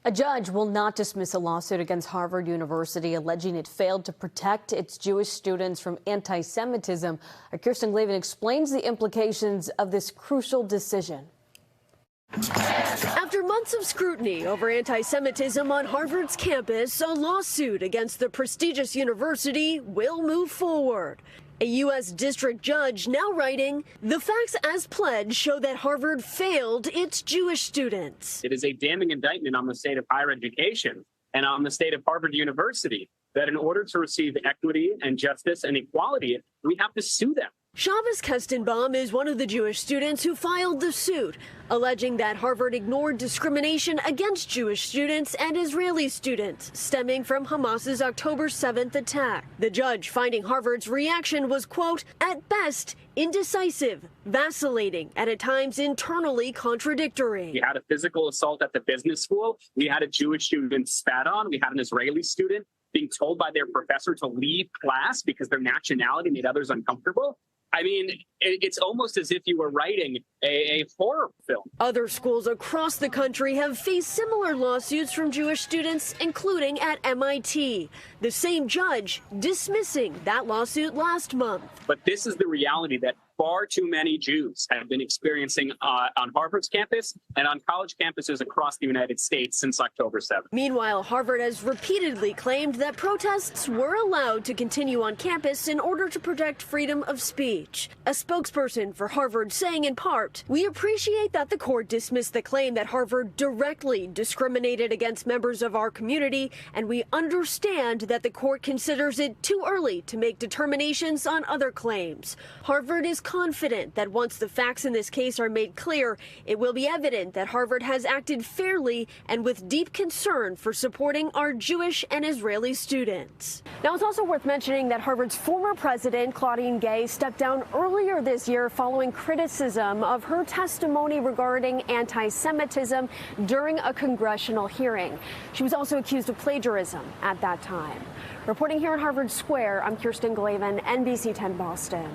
A judge will not dismiss a lawsuit against Harvard University alleging it failed to protect its Jewish students from anti-Semitism. Kirsten Glavin explains the implications of this crucial decision. After months of scrutiny over anti-Semitism on Harvard's campus, a lawsuit against the prestigious university will move forward. A U.S. district judge now writing, the facts as pled show that Harvard failed its Jewish students. It is a damning indictment on the state of higher education and on the state of Harvard University that in order to receive equity and justice and equality, we have to sue them. Shabbos Kestenbaum is one of the Jewish students who filed the suit, alleging that Harvard ignored discrimination against Jewish students and Israeli students stemming from Hamas's October 7th attack. The judge finding Harvard's reaction was, quote, at best, indecisive, vacillating, and at times internally contradictory. We had a physical assault at the business school. We had a Jewish student spat on. We had an Israeli student being told by their professor to leave class because their nationality made others uncomfortable. I mean, it's almost as if you were writing a horror film. Other schools across the country have faced similar lawsuits from Jewish students, including at MIT. The same judge dismissing that lawsuit last month. But this is the reality that far too many Jews have been experiencing on Harvard's campus and on college campuses across the United States since October 7th. Meanwhile, Harvard has repeatedly claimed that protests were allowed to continue on campus in order to protect freedom of speech. A spokesperson for Harvard saying in part, we appreciate that the court dismissed the claim that Harvard directly discriminated against members of our community, and we understand that the court considers it too early to make determinations on other claims. Harvard is confident that once the facts in this case are made clear, it will be evident that Harvard has acted fairly and with deep concern for supporting our Jewish and Israeli students. Now, it's also worth mentioning that Harvard's former president, Claudine Gay, stepped down earlier this year following criticism of her testimony regarding anti-Semitism during a congressional hearing. She was also accused of plagiarism at that time. Reporting here in Harvard Square, I'm Kirsten Glavin, NBC 10 Boston.